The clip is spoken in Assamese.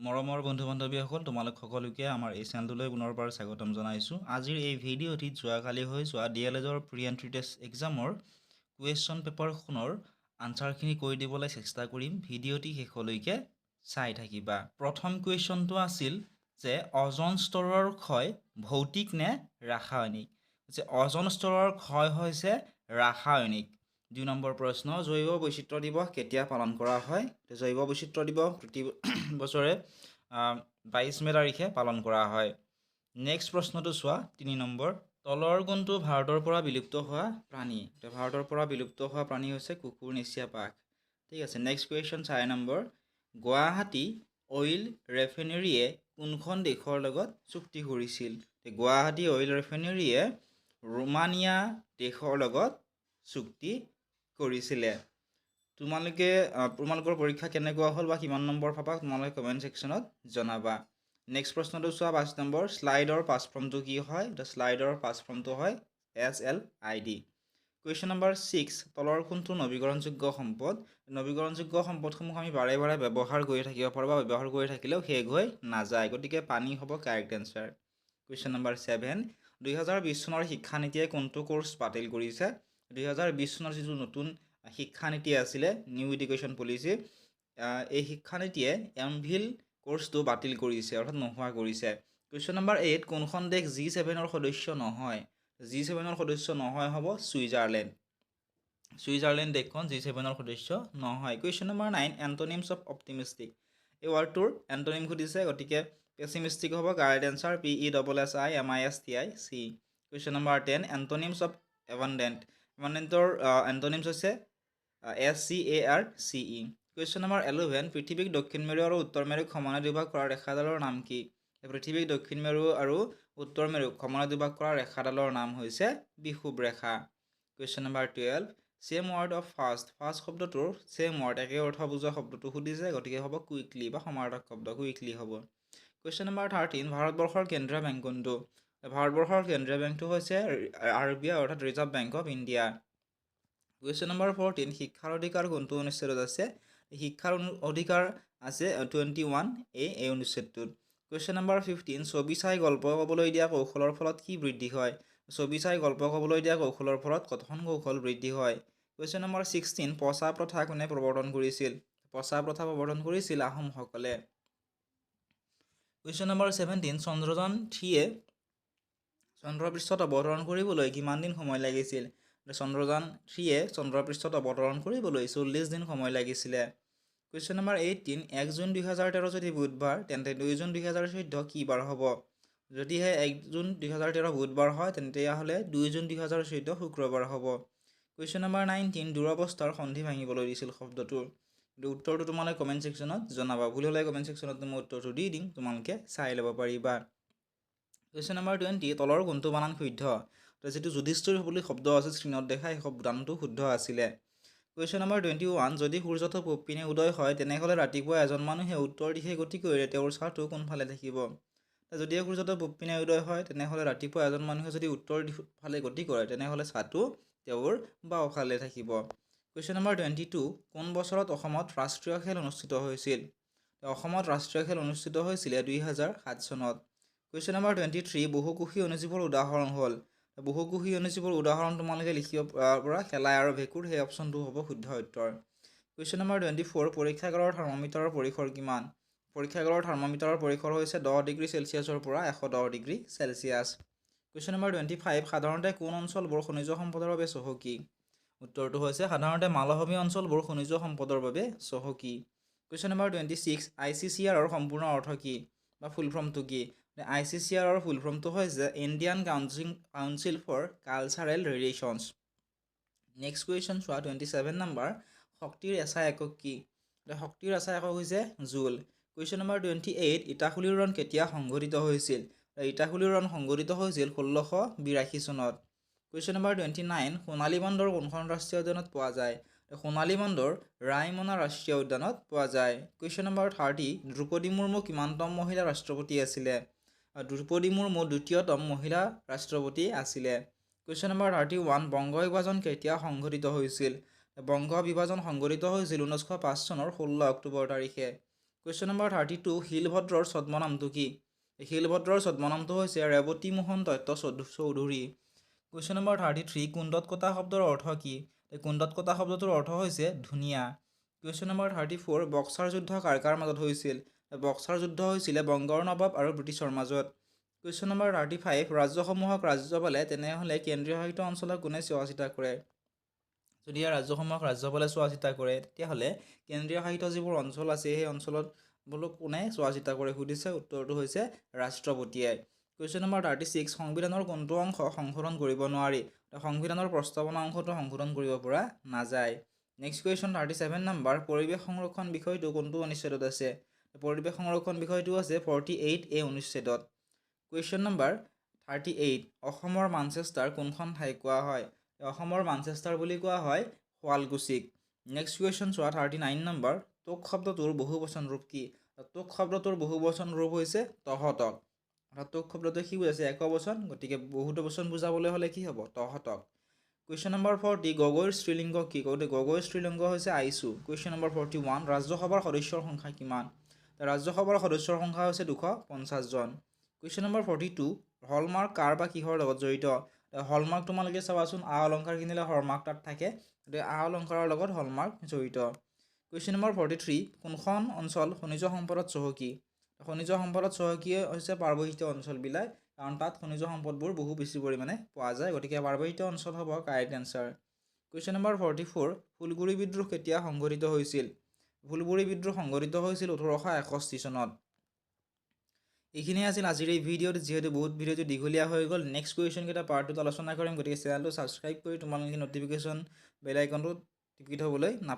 মৰমৰ বন্ধু বান্ধৱীসকল তোমালোক সকলোকে আমাৰ এই চেনেলটোলৈ পুনৰবাৰ স্বাগতম জনাইছোঁ। আজিৰ এই ভিডিঅ'টিত যোৱাকালি হৈ যোৱা DLEDৰ প্ৰি এণ্ট্ৰি টেষ্ট এক্সামৰ কুৱেশ্যন পেপাৰখনৰ আনচাৰখিনি কৈ দিবলৈ চেষ্টা কৰিম। ভিডিঅ'টি শেষলৈকে চাই থাকিবা। প্ৰথম কুৱেশ্যনটো আছিল যে অজন স্তৰৰ ক্ষয় ভৌতিক নে ৰাসায়নিক? অজন স্তৰৰ ক্ষয় হৈছে ৰাসায়নিক। 2 নম্বৰ প্ৰশ্ন, জৈৱ বৈচিত্ৰ্য দিৱস কেতিয়া পালন কৰা হয়? জৈৱ বৈচিত্ৰ্য দিৱস প্ৰতি বছৰে 22 মে তাৰিখে পালন কৰা হয়। নেক্সট প্ৰশ্নটো চোৱা 3 নম্বৰ, তলৰ কোনটো ভাৰতৰ পৰা বিলুপ্ত হোৱা প্ৰাণী? ভাৰতৰ পৰা বিলুপ্ত হোৱা প্ৰাণী হৈছে কুকুৰনেচীয়া বাঘ। ঠিক আছে। Next question 4 number, Guwahati oil ৰেফাইনেৰীয়ে কোনখন দেশৰ লগত চুক্তি কৰিছিল? গুৱাহাটী অইল ৰেফাইনেৰীয়ে ৰোমানিয়া দেশৰ লগত চুক্তি কৰিছিলে। তোমালোকৰ পৰীক্ষা কেনেকুৱা হ'ল বা কিমান নম্বৰ পাবা তোমালোকে কমেণ্ট ছেকশ্যনত জনাবা। নেক্সট প্ৰশ্নটো চোৱা 5 নম্বৰ, শ্লাইডৰ পাছ ফৰ্মটো কি হয়? শ্লাইডৰ পাছ ফৰ্মটো হয় SLID। কুৱেশ্যন নম্বৰ 6, তলৰ কোনটো নৱীকৰণযোগ্য সম্পদ? নৱীকৰণযোগ্য সম্পদসমূহ আমি বাৰে বাৰে ব্যৱহাৰ কৰি থাকিব পাৰোঁ বা ব্যৱহাৰ কৰি থাকিলেও শেষ হৈ নাযায়, গতিকে পানী হ'ব কাৰেক্ট এনচাৰ। কুৱেশ্যন নম্বৰ 7, 2020 চনৰ শিক্ষানীতিয়ে কোনটো কোৰ্চ বাতিল কৰিছে? 2020 চনৰ যিটো নতুন শিক্ষানীতি আছিলে নিউ এডুকেশ্যন পলিচি, এই শিক্ষানীতিয়ে এমভিল কোৰ্চটো বাতিল কৰিছে, অৰ্থাৎ নোহোৱা কৰিছে। কুৱেশ্যন নম্বৰ 8, কোনখন দেশ G7ৰ সদস্য নহয়? G7ৰ সদস্য নহয় হ'ব ছুইজাৰলেণ্ড। ছুইজাৰলেণ্ড দেশখন G7ৰ সদস্য নহয়। Question number 9, antonyms of optimistic. এই ৱাৰ্ডটোৰ এণ্টনিম সুধিছে, গতিকে পেচিমিষ্টিক হ'ব correct answer PESSIMISTIC। Question number 10, antonyms of abundant. এবাণ্ডেণ্টৰ এণ্টনিমছ হৈছে SCARCE। কুৱেশ্যন নম্বৰ 11, পৃথিৱীক দক্ষিণ মেৰু আৰু উত্তৰ মেৰুক সমানে দুভাগ কৰা ৰেখাডালৰ নাম কি? পৃথিৱীক দক্ষিণ মেৰু আৰু উত্তৰ মেৰুক সমানে দুভাগ কৰা ৰেখাডালৰ নাম হৈছে বিষুৱ ৰেখা। Question number 12, same word of fast. Fast শব্দটোৰ চেম ৱৰ্ড একে অৰ্থ বুজোৱা শব্দটো সুধিছে, গতিকে হ'ব কুইকলি বা সমাৰ্থক শব্দ কুইকলি হ'ব। কুৱেশ্যন নম্বৰ 13, ভাৰতবৰ্ষৰ কেন্দ্ৰীয় বেংক কোনটো? ভাৰতবৰ্ষৰ কেন্দ্ৰীয় বেংকটো হৈছে RBI অৰ্থাৎ reserve bank of India. Question number 14, শিক্ষাৰ অধিকাৰ কোনটো অনুচ্ছেদত আছে? শিক্ষাৰ অধিকাৰ আছে 21A এই অনুচ্ছেদটোত। কুৱেশ্যন নম্বৰ 15, ছবি চাই গল্প ক'বলৈ দিয়া কৌশলৰ ফলত কি বৃদ্ধি হয়? ছবি চাই গল্প ক'বলৈ দিয়া কৌশলৰ ফলত কথন কৌশল বৃদ্ধি হয়। কুৱেশ্যন নম্বৰ 16, পচা প্ৰথা কোনে প্ৰৱৰ্তন কৰিছিল? পচা প্ৰথা প্ৰৱৰ্তন কৰিছিল আহোমসকলে। কুৱেশ্যন নম্বৰ 17, চন্দ্ৰযান 3-এ চন্দ্ৰপৃষ্ঠত অৱতৰণ কৰিবলৈ কিমান দিন সময় লাগিছিল? চন্দ্ৰযান 3-এ চন্দ্ৰপৃষ্ঠত অৱতৰণ কৰিবলৈ 40 দিন সময় লাগিছিলে। কুৱেশ্যন নম্বৰ 18, 1 জুন 2013 যদি বুধবাৰ, তেন্তে 2 জুন 2014 কি বাৰ হ'ব? যদিহে 1 জুন 2013 বুধবাৰ হয়, তেতিয়াহ'লে 2 জুন 2014 শুক্ৰবাৰ হ'ব। কুৱেশ্যন নম্বৰ 19, দূৰৱস্থাৰ সন্ধি ভাঙিবলৈ দিছিল শব্দটোৰ। উত্তৰটো তোমালোকে কমেণ্ট ছেকশ্যনত জনাবা। ভুল হ'লে কমেণ্ট ছেকশ্যনত মই উত্তৰটো দি দিম, তোমালোকে চাই ল'ব পাৰিবা। কুৱেশ্যন নম্বৰ 20, তলৰ কোনটো বানান শুদ্ধ? যিটো যুধিষ্ঠিৰ বুলি শব্দ আছে স্ক্ৰীণত দেখা, সেই বানানটো শুদ্ধ আছিলে। কুৱেশ্যন নম্বৰ 21, যদি সূৰ্যটো পূব পিনে উদয় হয়, তেনেহ'লে ৰাতিপুৱা এজন মানুহে উত্তৰ দিশে গতি কৰিলে তেওঁৰ ছাটো কোনফালে থাকিব? যদিহে সূৰ্যটো পূব পিনে উদয় হয়, তেনেহ'লে ৰাতিপুৱা এজন মানুহে যদি উত্তৰ ফালে গতি কৰে, তেনেহ'লে ছাটো তেওঁৰ বাওঁফালে থাকিব। কুৱেশ্যন নম্বৰ 22, কোন বছৰত অসমত ৰাষ্ট্ৰীয় খেল অনুষ্ঠিত হৈছিল? অসমত ৰাষ্ট্ৰীয় খেল অনুষ্ঠিত হৈছিলে 2007 চনত। কুৱেশ্যন নম্বৰ 23, বহুকোষী অণুজীৱৰ উদাহৰণ হ'ল? বহুকোষী অণুজীৱৰ উদাহৰণ তোমালোকে লিখিব পৰা শেলাই আৰু ভেঁকুৰ, সেই অপশ্যনটো হ'ব শুদ্ধ উত্তৰ। কুৱেশ্যন নম্বৰ 24, পৰীক্ষাগাৰৰ থাৰ্মোমিটাৰৰ পৰিসৰ কিমান? পৰীক্ষাগাৰৰ থাৰ্মোমিটাৰৰ পৰিসৰ হৈছে 10 ডিগ্ৰী চেলছিয়াছৰ পৰা 110 ডিগ্ৰী চেলছিয়াছ। কুৱেশ্যন নম্বৰ 25, সাধাৰণতে কোন অঞ্চলবোৰ খনিজ সম্পদৰ বাবে চহকী? উত্তৰটো হৈছে সাধাৰণতে মালভূমি অঞ্চলবোৰ খনিজ সম্পদৰ বাবে চহকী। কুৱেশ্যন নম্বৰ 26, ICCR সম্পূৰ্ণ অৰ্থ কি বা ফুল ফৰ্মটো কি? ICCR ফুল ফৰ্মটো হৈছে Indian Council for Cultural Relations. Next question চোৱা 27 নম্বৰ, শক্তিৰ এছাই একক কি? শক্তিৰ এছাই একক হৈছে জুল। কুৱেশ্যন নম্বৰ 28, ইটাখুলিৰ ৰণ কেতিয়া সংঘটিত হৈছিল? ইটাখুলিৰ ৰণ সংঘটিত হৈছিল 1682 চনত। কুৱেশ্যন নম্বৰ 29, সোণালী বান্দৰ কোনখন ৰাষ্ট্ৰীয় উদ্যানত পোৱা যায়? সোণালী বান্দৰ ৰায়মনা ৰাষ্ট্ৰীয় উদ্যানত পোৱা যায়। কুৱেশ্যন নম্বৰ 30, দ্ৰৌপদী মুৰ্মু কিমানতম মহিলা ৰাষ্ট্ৰপতি আছিলে? দ্ৰৌপদী মুৰ্মু দ্বিতীয়তম মহিলা ৰাষ্ট্ৰপতি আছিলে। কুৱেশ্যন নম্বৰ 31, বংগ বিভাজন কেতিয়া সংঘটিত হৈছিল? বংগ বিভাজন সংঘটিত হৈছিল 1905 চনৰ 16 অক্টোবৰ তাৰিখে। কুৱেশ্যন নম্বৰ 32 শিলভদ্ৰৰ ছদ্মনামটো কি শিলভদ্ৰৰ ছদ্মনামটো হৈছে ৰেৱতী মোহন দত্ত চৌধুৰী কুৱেশ্যন নম্বৰ 33 কুণ্ডত কটা শব্দৰ অৰ্থ কি কুণ্ডত কটা শব্দটোৰ অৰ্থ হৈছে ধুনীয়া কুৱেশ্যন নম্বৰ 34 বক্সাৰ যুদ্ধ কাৰ কাৰ মাজত হৈছিল বক্সাৰ যুদ্ধ হৈছিলে বংগৰ নবাব আৰু ব্ৰিটিছৰ মাজত কুৱেশ্যন নম্বৰ 35 ৰাজ্যসমূহক ৰাজ্যপালে তেনেহ'লে কেন্দ্ৰীয় শাসিত অঞ্চলক কোনে চোৱা চিতা কৰে যদি ৰাজ্যসমূহক ৰাজ্যপালে চোৱা চিতা কৰে তেতিয়াহ'লে কেন্দ্ৰীয় শাসিত যিবোৰ অঞ্চল আছে সেই অঞ্চলত বোলো কোনে চোৱা চিতা কৰে সুধিছে উত্তৰটো হৈছে ৰাষ্ট্ৰপতিয়ে কুৱেশ্যন নম্বৰ 36 সংবিধানৰ কোনটো অংশ সংশোধন কৰিব নোৱাৰি সংবিধানৰ প্ৰস্তাৱনা অংশটো সংশোধন কৰিব পৰা নাযায় নেক্সট কুৱেশ্যন 37 নম্বৰ পৰিৱেশ সংৰক্ষণ বিষয়টো কোনটো অনুচ্ছেদত আছে পৰিৱেশ সংৰক্ষণ বিষয়টো আছে 48A অনুচ্ছেদত কুৱেশ্যন নম্বৰ 38 অসমৰ মানচেষ্টাৰ কোনখন ঠাই কোৱা হয় অসমৰ মানচেষ্টাৰ বুলি কোৱা হয় শুৱালকুছিক নেক্সট কুৱেশ্যন চোৱা 39 নম্বৰ তোক শব্দটোৰ বহুবচন ৰূপ কি তোক শব্দটোৰ বহুবচন ৰূপ হৈছে তহঁতক তোক শব্দটোৱে কি বুজাইছে একবচন গতিকে বহুতো বচন বুজাবলৈ হ'লে কি হ'ব তহঁতক কুৱেশ্যন নম্বৰ 40 গগৈৰ স্ত্ৰীলিংগ কি গগৈৰ স্ত্ৰীলিংগ হৈছে আইচু কুৱেশ্যন নম্বৰ 41 ৰাজ্যসভাৰ সদস্যৰ সংখ্যা কিমান ৰাজ্যসভাৰ সদস্যৰ সংখ্যা হৈছে 250 জন কুৱেশ্যন নম্বৰ 42 হলমাৰ্ক কাৰ বা কিহৰ লগত জড়িত হলমাৰ্ক তোমালোকে চাবাচোন আ অলংকাৰ কিনিলে হলমাৰ্ক তাত থাকে গতিকে আ অলংকাৰৰ লগত হলমাৰ্ক জড়িত কুৱেশ্যন নম্বৰ 43 কোনখন অঞ্চল খনিজ সম্পদত চহকী খনিজ সম্পদত চহকী হৈছে পাৰ্বত্য অঞ্চলবিলাক কাৰণ তাত খনিজ সম্পদবোৰ বহু বেছি পৰিমাণে পোৱা যায় গতিকে পাৰ্বত্য অঞ্চল হ'ব কাৰেক্ট এনচাৰ কুৱেশ্যন নম্বৰ 44 ফুলগুৰি বিদ্ৰোহ কেতিয়া সংঘটিত হৈছিল ফুলগুৰি বিদ্ৰোহ সংঘটিত হৈছিল 1861 চনত এইখিনি আছিল আজিৰ এই ভিডিঅ'ত যিহেতু বহুত ভিডিঅ'টো দীঘলীয়া হৈ গ'ল নেক্সট কুৱেশ্যন কেইটা পাৰ্টটোত আলোচনা কৰিম গতিকে চেনেলটো ছাবস্ক্ৰাইব কৰি তোমালোকে নটিফিকেশ্যন বেল আইকনটো টিপি থ'বলৈ নাপাহৰিবা